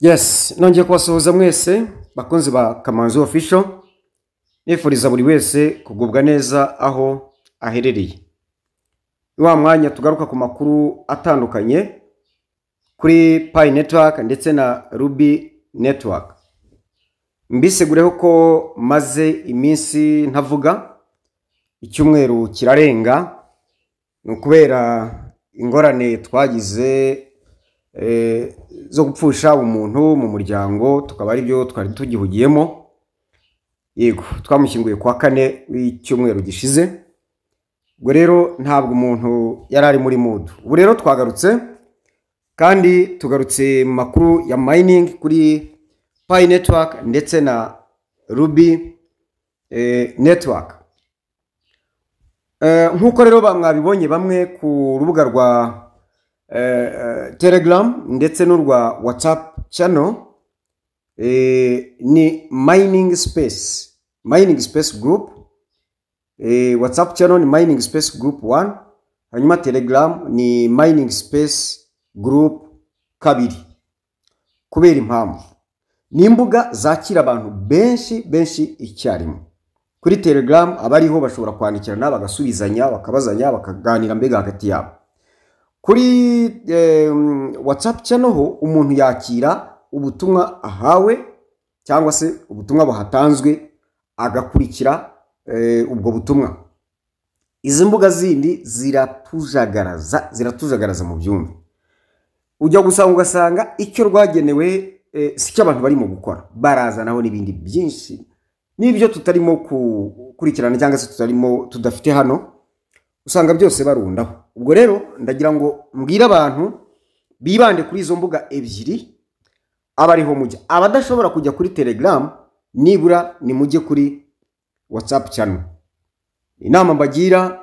Yes, nongeye kubasuhuza mwese bakunzi ba Kamanzi Official. Nifuriza buri wese kugubwa neza aho aherereye. Wa mwanya tugaruka ku makuru atandukanye kuri Pi Network ndetse na Ruby Network. Mbisegureho ko maze iminsi ntavuga, icyumweru kirarenga, nukubera ingorane twagize zo gupfusha umuntu mu muryango, tukaba ari byo twari tugihugiyemo. Yego, twamushyinguye kwa 4 w'icyumweru gishize. Ubwo rero ntabwo umuntu yari ari muri mood. Ubu rero twagarutse kandi tugarutse mu makuru ya mining kuri Pi Network ndetse na Ruby Network. Nkuko rero mwabibonye bamwe ku rubuga rwa Telegram ndetse n'urwa WhatsApp channel, ni mining space group. WhatsApp channel ni mining space group 1, hanyuma Telegram ni mining space group 2. Kubera impamvu ni imbuga zakira abantu benshi icyarimwe. Kuri Telegram abariho bashobora kwandikirana bagasubizanya, bakabazanya, bakaganira mbega hagati yabo. Kuri WhatsApp channel ho umuntu yakira ubutumwa ahawe cyangwa se ubutumwa buhatanzwe agakurikira ubwo butumwa. Izi mbuga zindi ziratujagaraza mu byumba. Ujya gusanga ugasanga icyo rwagenewe si cyo abantu barimo gukora, barazanaho n'ibindi byinshi n'ibyo tutarimo kukurikirana cyangwa se tudafite hano, usanga byose barundaho. Ubwo rero ndagira ngo mbwira abantu bibande kuri izo mbuga ebyiri abariho mujya. Abadashobora kujya kuri Telegram nibura ni mujye kuri WhatsApp channel. Inama mbagira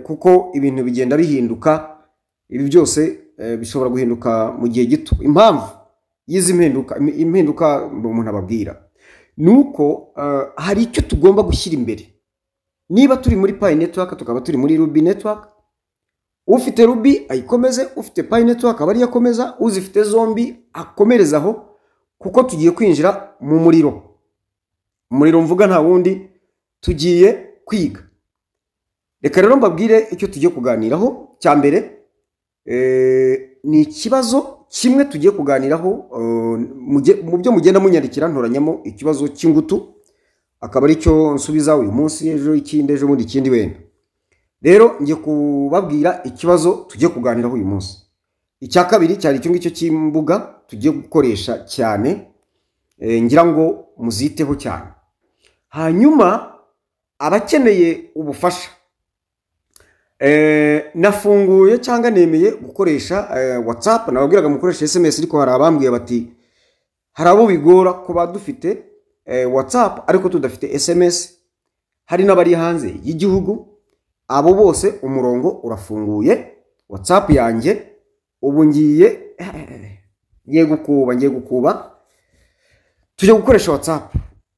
kuko ibintu bigenda bihinduka, ibi byose bishobora guhinduka mu gihe gito. Impamvu yizi impinduka umuntu ababwira nuko hari icyo tugomba gushyira imbere. Niba turi muri Pi Network tukaba turi muri Ruby Network, ufite Ruby ayikomeze, ufite Pi Network abari yakomeza, uzifite zombi akomerezaho, kuko tugiye kwinjira mu muriro. Umuriro mvuga nta wundi, tugiye kwiga. Reka rero mbabwire icyo tugiye kuganiraho. Cya mbere ni ikibazo kimwe tugiye kuganiraho, mu byo mugenda munyandikira ntoranyamo ikibazo cy'ingutu, akaba ari cyo nsubiza uyu munsi, ejo ikindi, ejo bundi ikindi wenda. Rero ngiye kubabwira ikibazo tugiye kuganiraho uyu munsi. Icya kabiri cyari icyo ngicyo cy'imbuga tugiye gukoresha cyane, ngira ngo muziteho cyane. Hanyuma abakeneye ubufasha, nafunguye cyangwa nemeye gukoresha WhatsApp. Nababwiraga mukoresha SMS, ariko hari abambwiye bati hari abo bigora kuba dufite WhatsApp ariko tudafite SMS, hari n'abari hanze y'igihugu. Abo bose umurongo urafunguye. WhatsApp yanjye ubu ngiye gukuba tujye gukoresha WhatsApp.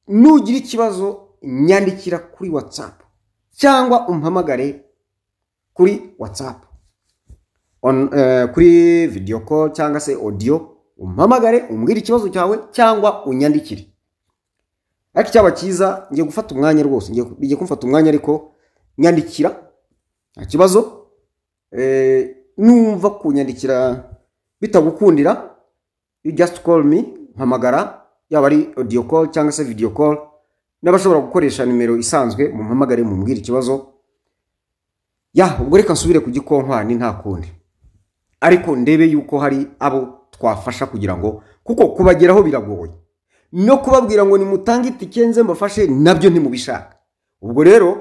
Nugira ikibazo nyandikira kuri WhatsApp cyangwa umpamagare kuri WhatsApp kuri video call cyangwa se audio. Umpamagare umbwire ikibazo cyawe cyangwa unyandikire. Ariko cyaba cyiza ngiye gufata umwanya rwose, ngiye kumfata umwanya, ariko nyandikira nta kibazo. Numva kunyandikira bitagukundira, you just call me, mpamagara, yaba ari audio call cyangwa se video call. N'abashobora gukoresha nimero isanzwe mumpamagare mumbwire ikibazo. Ubwo reka nsubire ku gikonkwani nta kundi, ariko ndebe yuko hari abo twafasha, kugira ngo kuko kubageraho biragoye, no kubabwira ngo nimutange itike nze mbafashe nabyo ntimubishaka. Ubwo rero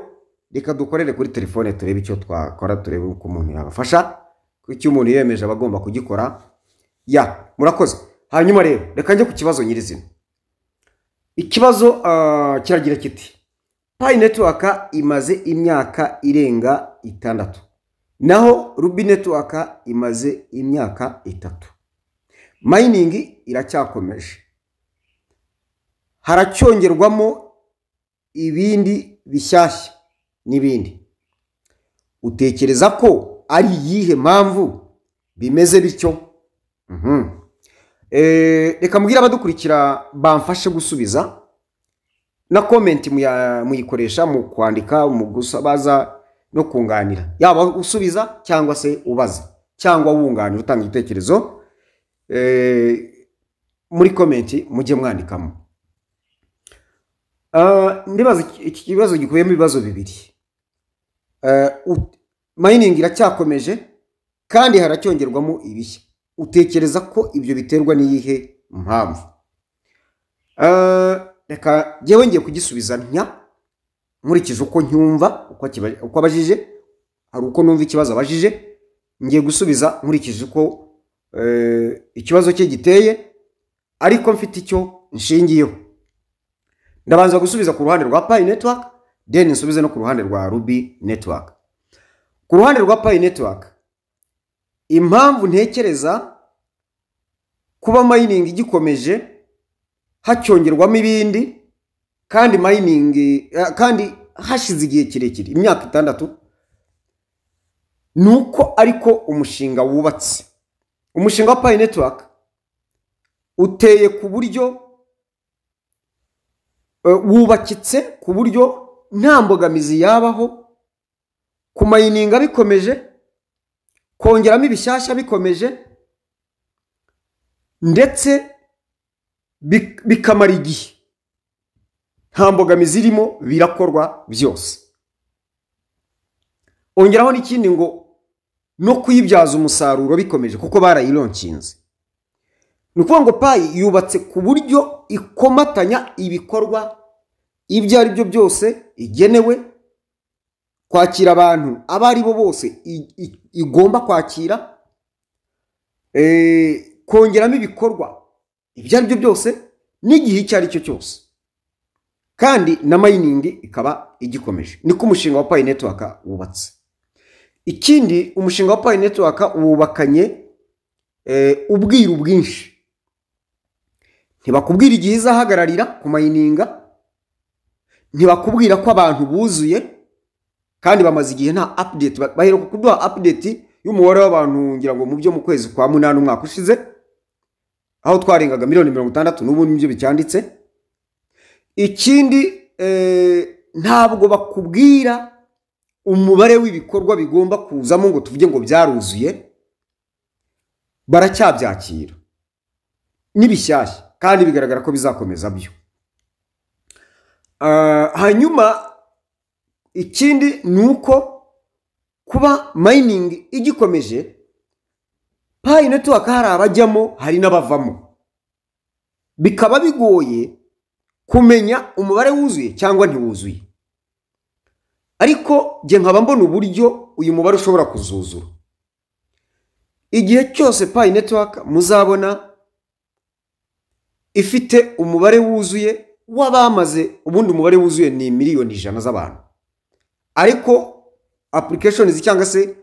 reka dukorere kuri telefone turebe icyo twakora, turebe uko umuntu yabafasha, kuko umuntu yemeje abagomba kugikora. Murakoze. Hanyuma rero reka njye ku kibazo nyirizina. Ikibazo kiragira kiti: Pi Network imaze imyaka irenga 6, naho Ruby Network imaze imyaka 3. Mining iracyakomeje, haracyongerwamo ibindi bishyashya n'ibindi. Utekereza ko ari yihe mpamvu bimeze bityo? reka mbwira abadukurikira bamfashe gusubiza na comment muyikoresha mu kwandika, mu gusabaza no kunganira, yaba usubiza cyangwa se ubaza cyangwa wunganira utanga igitekerezo. Muri comment mujye mwandikamo. Ndibaza iki kibazo gikuyemo ibibazo bibiri. Mining iracyakomeje kandi haracyongerwamo ibishya. Utekereza ko ibyo biterwa n'iyihe mpamvu? Reka jewe ngiye kugisubiza ntya nkurikije uko nyumva, uko abajije, hari uko numva ikibazo abajije, ngiye gusubiza nkurikije uko ikibazo cye giteye, ariko mfite icyo nshingiyeho. Ndabanza gusubiza ku ruhande rwa Pi Network, then nsubize no ku ruhande rwa Ruby Network. Ku ruhande rwa Pi Network, impamvu ntekereza kuba mining igikomeje hacyongerwamo ibindi kandi mining kandi hashize igihe kirekire, imyaka 6, nuko ariko umushinga wubatse. Umushinga wa Pi Network uteye ku buryo wubakitse ku buryo nta mbogamizi yabaho ku mining bikomeje, kongeramo ibishyashya bikomeje, ndetse bikamara igihe nta mbogamizi irimo, birakorwa byose. Ongeraho n'ikindi ngo no kuyibyaza umusaruro bikomeje kuko barayilonkinze. Nukuvuga ngo Pi yubatse ku buryo ikomatanya ibikorwa ibyo ari byo byose igenewe kwakira abantu abari bo bose igomba kwakira, kongeramo ibikorwa ibyo ari byo byose n'igihe icyo ari cyo cyose, kandi na mining ikaba igikomeje. Niko umushinga wa Pi Network wubatse. Ikindi, umushinga wa Pi Network wubakanye ubwiru bwinshi. Ntibakubwira igihe izahagararira ku mininga, ntibakubwira ko abantu buzuye kandi bamaze igihe nta update. Baheruka kuduha update y'umubare w'abantu ngira ngo mu byo mu kwezi kwa 8 umwaka ushize, aho twarengaga 60,000,000 n'ubu nibyo bicyanditse. Ikindi, ntabwo bakubwira umubare w'ibikorwa bigomba kuzamo ngo tuvuge ngo byaruzuye, baracyabyakira n'ibishyashya kandi bigaragara ko bizakomeza byo. Hanyuma ikindi nuko kuba mining igikomeje, Pi Network hari abajyamo hari n'abavamo, bikaba bigoye kumenya umubare wuzuye cyangwa ntiwuzuye. Ariko je nkaba mbona uburyo uyu mubare ushobora kuzuzura. Igihe cyose Pi Network muzabona ifite umubare wuzuye w'abamaze, ubundi umubare wuzuye ni miliyoni 100 z'abantu, ariko applications cyangwa se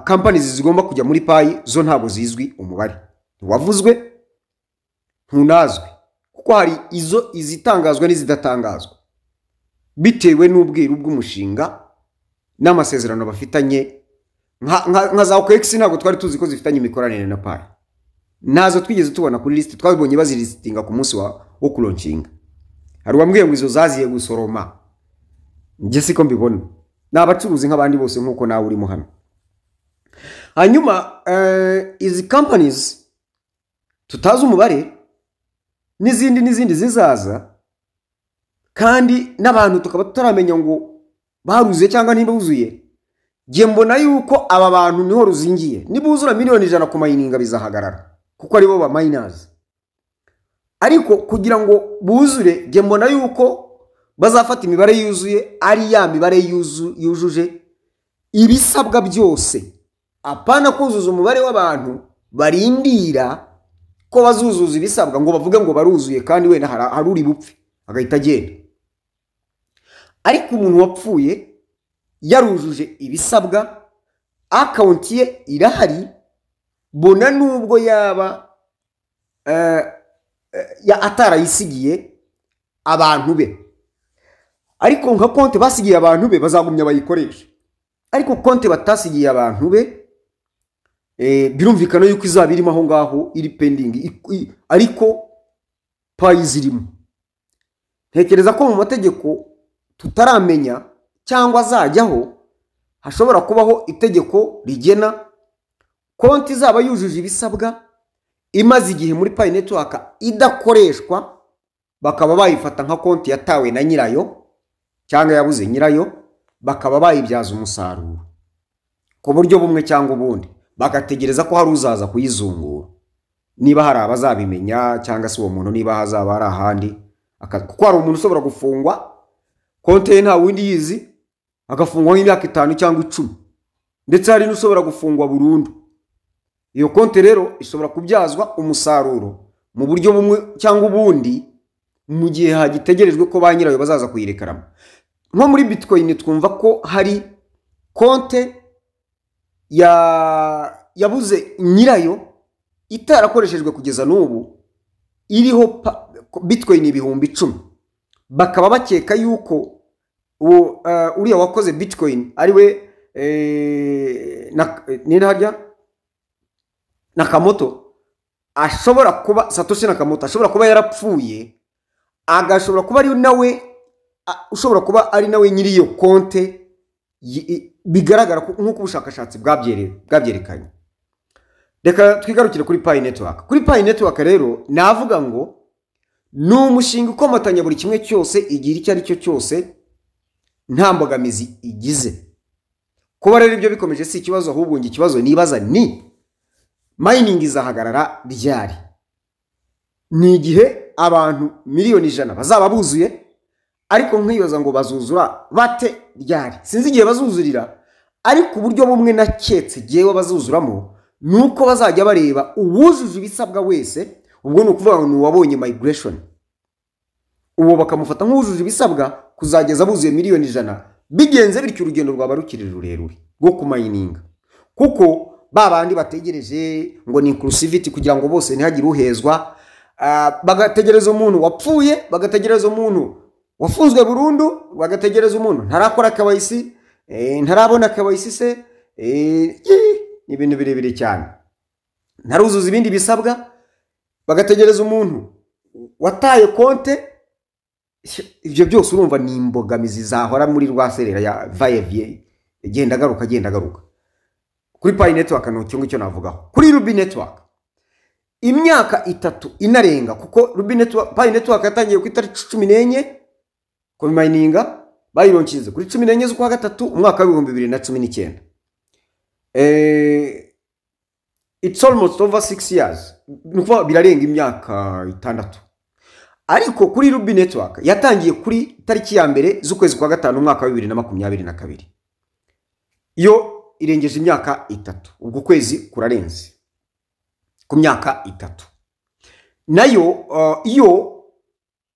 companies zigomba kujya muri Pi zo ntabwo zizwi umubare, wavuzwe ntunazwe, kuko hari izitangazwa n'izidatangazwa bitewe n'ubwiru bw'umushinga n'amasezerano bafitanye. Nka za OKX ntabwo twari tuzi ko zifitanye imikoranire na Pi, nazo twigeze tubona kuri list, twabonye bazilistinga ku munsi wo kulaunchinga. Hari wambwiye ngo izo zaziye gusoroma, nje siko mbibona, n'abacuruzi nk'abandi bose nkuko nawe uri muhano. Hanyuma izi companies tutazi umubare n'izindi zizaza, kandi n'abantu tukaba tutaramenya ngo baruzuye cyangwa ntibuzuye. Je mbona yuko aba bantu niho ruzingiye, nibuzura miliyoni 100 ku mininga bizahagarara kuko ari bo ba miners. Ariko kugira ngo buzure, je mbona yuko bazafata imibare yuzuye, ari ya mibare yujuje ibisabwa byose, apana kuzuza umubare w'abantu barindira ko bazuzuza ibisabwa ngo bavuge ngo baruzuye kandi wenda haruri bupfe agahita agenda. Ariko umuntu wapfuye yarujuje ibisabwa, account ye irahari, bona nubwo yaba atarayisigiye abantu be, ariko nka konti basigiye abantu be bazagumya bayikoresha. Ariko konti batasigiye abantu be birumvikana yuko izaba irimo aho ngaho iri pending, ariko payi zirimo. Ntekereza ko mu mategeko tutaramenya cyangwa azajyaho hashobora kubaho itegeko rigena konti izaba yujuje ibisabwa, imaze igihe muri Pi Network idakoreshwa, bakaba bayifata nka konti yatawe na nyirayo cyangwa yabuze nyirayo, bakaba bayibyaza umusaruro ku buryo bumwe cyangwa ubundi, bagategereza ko hari uzaza kuyizungura, niba hari abazabimenya cyangwa se uwo muntu niba hazaba hari ahandi. Kuko hari umuntu ushobora gufungwa konti ye nta wundi yizi, agafungwa nk'imyaka 5 cyangwa 10, ndetse hari n'ushobora gufungwa burundu. Iyo konti rero ishobora kubyazwa umusaruro mu buryo bumwe cyangwa ubundi, mu gihe hagitegerejwe ko ba nyirayo bazaza kuyirekaramo. Nko muri Bitcoin twumva ko hari konti yabuze nyirayo itarakoreshejwe kugeza n'ubu, iriho Bitcoin 10,000. Bakaba bakeka yuko uriya wakoze Bitcoin ariwe Nakamoto, ashobora kuba Satoshi Nakamoto, ashobora kuba yarapfuye, agashobora kuba ari nawe, ushobora kuba ari nawe nyiri iyo konti, bigaragara nk'uko ubushakashatsi bwabyerekanye. Reka twigarukire kuri Pi Network. Kuri Pi Network rero navuga ngo ni umushinga ukomatanya buri kimwe cyose, igira icyo ari cyo cyose, nta mbogamizi igize. Kuba rero ibyo bikomeje si ikibazo, ahubwo ngi ikibazo nibaza ni mining izahagarara ryari? Ni igihe abantu miliyoni 100 bazaba buzuye, ariko nk'iyoza ngo bazuzura bate ryari? Sinzi igihe bazuzurira, ariko uburyo bumwe naketse giyewe bazuzuramo nuko bazajya bareba uwujuje ibisabwa wese. Ubwo ni ukuvuga ngo wabonye migration, uwo bakamufata nk'uwujuje ibisabwa kuzageza buzuye miliyoni 100. Bigenze bityo urugendo rwaba rukiri rurerure rwo kumayininga, kuko babandi bategereje ngo ni inclusivity kugira ngo bose ntihagire uhezwa, bagategereza umuntu wapfuye, bagategereza umuntu wafunzwe burundu, bagategereza umuntu ntarakora KYC, ntarabona KYC se, ni ibintu birebire cyane, ntaruzuza ibindi bisabwa, bagategereza umuntu wataye konte. Ibyo byose urumva ni imbogamizi zahora muri rwaserera ya vayeviye, genda garuka. Kuri Pi Network no cyo ngicyo navugaho. Kuri Ruby Network imyaka 3 inarenga, kuko Pi Network yatangiye ku itariki 14 ku mininga, bayironkize kuri 14 z'ukwa gatatu umwaka wa 2019. It's almost over 6 years, nuko birarenga imyaka 6. Ariko kuri Ruby Network yatangiye kuri tariki ya mbere z'ukwezi kwa gatanu umwaka wa 2022. Iyo irengeje imyaka 3, ubwo kwezi kurarenze ku myaka 3. Nayo iyo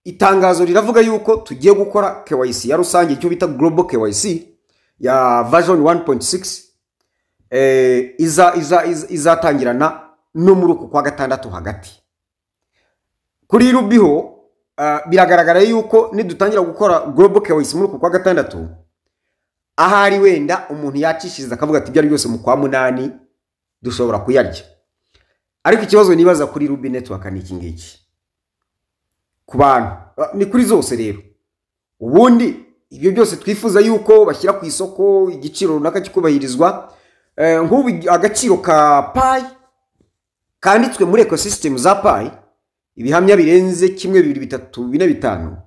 itangazo riravuga yuko tugiye gukora KYC ya rusange, cyo bita Global KYC ya version 1.6, izatangirana no muri uku kwa gatandatu hagati. Kuri Ruby ho biragaragara yuko nidutangira gukora Global KYC muri uku kwa gatandatu, ahari wenda umuntu yacishiriza akavuga ati byari byose mu kwa 8 dushobora kuyarya. Ariko ikibazo nibaza kuri Ruby Network ni iki ngiki ku bantu, ni kuri zose rero. Ubundi ibyo byose twifuza yuko bashyira ku isoko, igiciro runaka kikubahirizwa, nk'ubu agaciro ka Pi kanditswe muri ecosystem za Pi, ibihamya birenze 1 2 3 4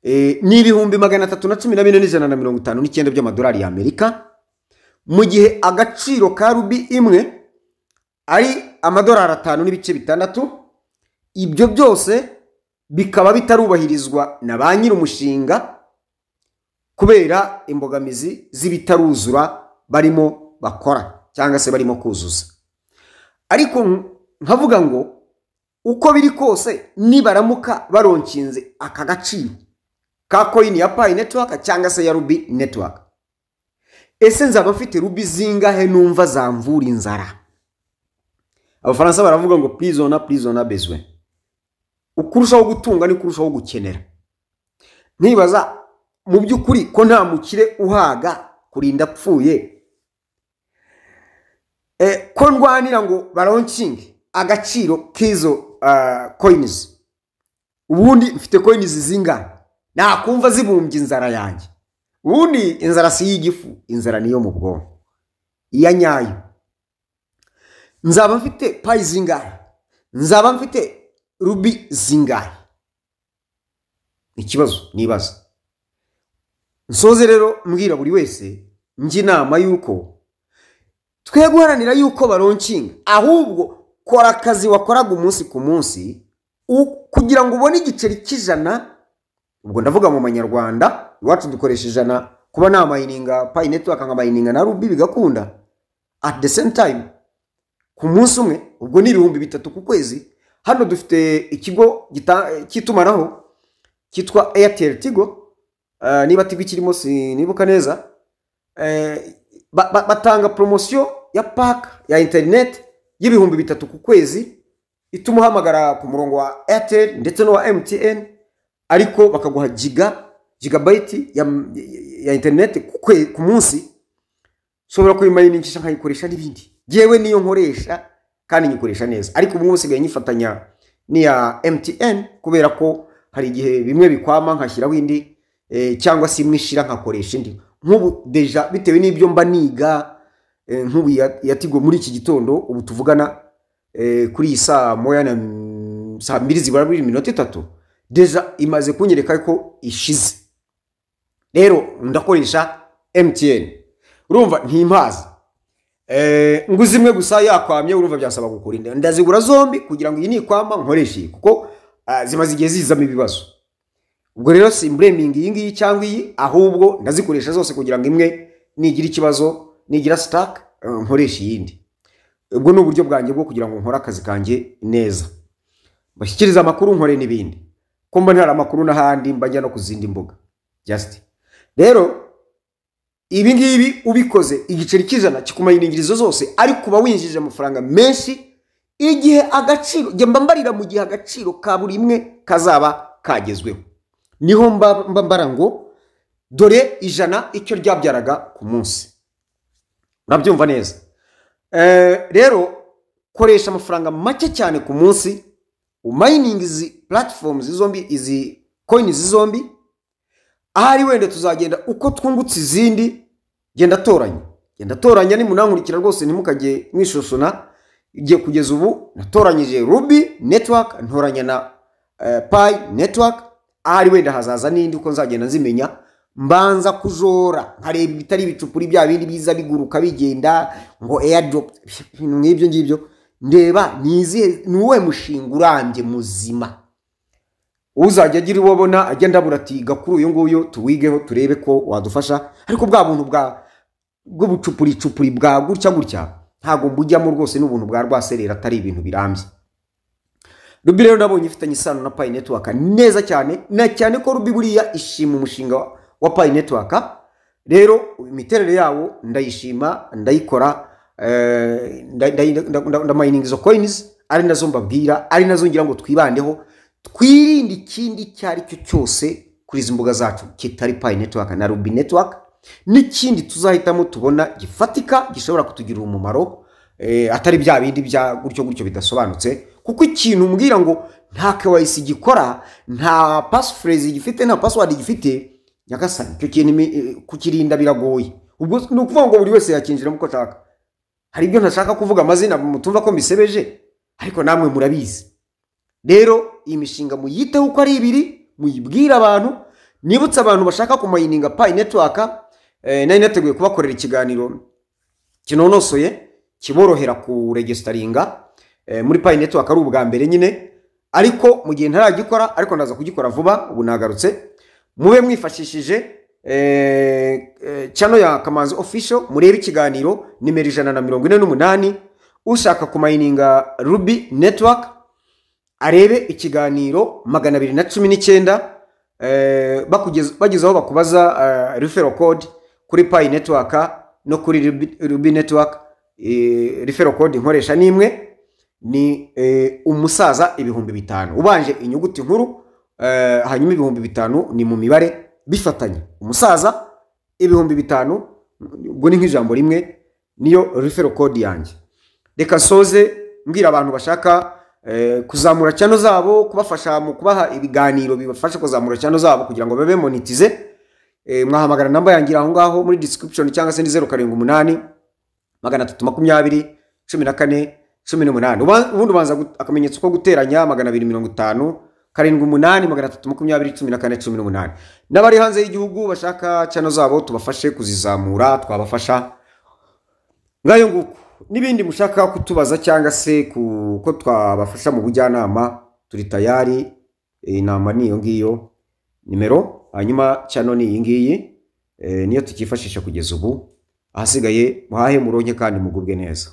5, ni ibihumbi 314,159 by'amadolari y'Amerika, mu gihe agaciro ka Ruby imwe ari amadolari 5.6. Ibyo byose bikaba bitarubahirizwa na ba nyiri umushinga kubera imbogamizi z'ibitaruzura barimo bakora cyangwa se barimo kuzuza. Ariko nkavuga ngo uko biri kose nibaramuka baronkinze aka gaciro ka coin ya Pi Network cyangwa se ya Ruby Network, ese nzaba mfite Ruby zingahe numva zamvura inzara? Abafaransa baravuga ngo plus on a besoin. Ukurushaho gutunga ni kurushaho gukenera. Ntibaza mu byukuri ko nta mukire uhaga kurinda pfuye. ko ndwanira ngo baroncinge agaciro k'izo coins. Ubundi mfite coins zingana nakumva zibumbye inzara yanjye. Ubundi inzara si y'igifu, inzara niyo mu bwonko iya nyayo. Nzaba mfite pi zingahe, nzaba mfite ruby zingahe? Ikibazo nibaza. Nsoze rero mbwira buri wese njye inama yuko twe guharanira yuko baroncinga, ahubwo kora akazi wakoraga umunsi ku munsi kugira ngo ubone igiceri cy'ijana. Ubwo ndavuga mu manyarwanda, iwacu dukoresha ijana kuba na mininga Pi Network nka mininga na Ruby bigakunda at the same time ku munsi umwe. Ubwo ni 3,000 ku kwezi. Hano dufite ikigo cy'itumanaho cyitwa Airtel Tigo, niba Tigo kirimo sinibuka neza. Batanga promotion ya pack ya internet y'3,000 ku kwezi, ituma uhamagara ku murongo wa Airtel ndetse no wa MTN, ariko bakaguha gigabyte ya internet ku munsi. Sobora kuyimayiningisha nkayikoresha n'ibindi. Jewe niyo nkoresha kandi nyikoresha neza, ariko ubu musigaye nyifatanya ni ya MTN kubera ko hari igihe bimwe bikwama nkashyiraho indi cyangwa si mwishira nkakoresha indi. Nk'ubu deja bitewe n'ibyo mba niga, nk'ubu ya Tigo muri iki gitondo ubu tuvugana kuri saa moya na saa 2:03 deja imaze kunyereka ko ishize. Rero ndakoresha MTN. Urumva ntimpaza nguzi imwe gusa yakwamye, urumva byasaba gukurinda ndazigura zombi kugira ngo iyi ni kwamba nkoreshe, kuko zimaze igihe zizamo ibibazo. Ubwo rero si blaming iyi ngiyi cyangwa iyi, ahubwo ndazikoresha zose kugira ngo imwe nigira ikibazo, nigira stuck nkoresha iyindi. Ubwo ni uburyo bwanjye bwo kugira ngo nkore akazi kanjye neza, bashyikiriza amakuru nkore n'ibindi. Ko mba ntara amakuru n'ahandi mbajya no kuzindi mbuga just. Rero ibi ngibi ubikoze igiceri cy'ijana kikumayiningirizo zose, ari kuba winjije amafaranga menshi igihe agaciro mba mbarira mu gihe agaciro ka buri imwe kazaba kagezweho. Niho mbambara ngo dore ijana icyo ryabyaraga ku munsi. Urabyumva neza? Rero koresha amafaranga make cyane ku munsi, umining izi platforms zombi, izi coins zombi. Ahari wenda tuzagenda uko twungutse izindi, genda toranya ni munankurikira rwose ntimukajye mwishoshona. Igiye kugeza ubu natoranyije Ruby Network, ntoranya na Pi Network. Ahari wenda hazaza n'indi uko nzagenda nzimenya, mbanza kujora nkareba bitari bicupuri bya bindi biza biguruka bigenda ngo airdrop n'ibyo ngibyo. Ndeba nizihe nuwe mushinga urambye muzima uzajya agira ubona agenda abura ati gakuru uyu nguyu tuwigeho turebe ko wadufasha. Ariko bwa buntu bwo bucupuri bwa gutya ntago mbujyamo rwose, n'ubuntu bwa rwaserera atari ibintu birambye. Ruby rero nabonye ifitanye isano na Pi Network neza cyane, na cyane ko Ruby buriya ishima umushinga wa Pi Network. Rero imiterere yawo ndayishima, ndayikora, ndamining izo coins, ari nazo mbabwira, ari nazo ngira ngo twibandeho, twirinde ikindi cyari cyo cyose kuri izi mbuga zacu kitari Pi Network na Ruby Network. N'ikindi tuzahitamo tubona gifatika gishobora kutugirira umumaro, atari bya bindi bya gutyo bidasobanutse. Kuko ikintu mbwira ngo nta KYC gikora, nta passphrase gifite, nta password gifite, nyagasani cyo kintu kukirinda biragoye. Ubwo ni ukuvuga ngo buri wese yakinjira muko ashaka. Hari ibyo ntashaka kuvuga amazina mutumva ko mbisebeje, ariko namwe murabizi. Rero iyi mishinga muyiteho uko ari ibiri, muyibwira abantu. Nibutsa abantu bashaka kumayininga Pi Network, nari nateguye kubakorera ikiganiro kinonosoye kiborohera ku registeringa muri Pi Network ari ubwa mbere nyine, ariko mu gihe ntaragikora, ariko ndaza kugikora vuba. Ubu nagarutse, mube mwifashishije channel ya Kamanzi Official, murebe ikiganiro nimero 148. Ushaka kumayininga Ruby Network arebe ikiganiro 219, bagezaho bakubaza referral code kuri Pi Network no kuri Ruby Network. Referral code nkoresha nimwe, ni umusaza 5,000 ubanje inyuguti nkuru, hanyuma 5,000 ni mu mibare bifatanya. Umusaza 5,000 ubwo ni nk'ijambo rimwe, niyo referral code yanjye. reka soze mbwira abantu bashaka kuzamura channel zabo, kubafasha mu kubaha ibiganiro bibafasha kuzamura channel zabo kugira ngo babe monetize. Mwahamagara namba yangira aho ngaho muri description cyangwa se ni 078 320 14 18. Ubundi ubanza akamenyetso ko guteranya 250 78 320 14 18. N'abari hanze y'igihugu bashaka channel zabo tubafashe kuzizamura, twabafasha ngayo nguko. N'ibindi mushaka kutubaza cyangwa se ko twabafasha mu bujyanama, turi tayari. Inama niyo ngiyo, nimero hanyuma channel ni iyi ngiyi, niyo tukifashisha kugeza ubu. Ahasigaye muhahe muronke kandi mugubwe neza.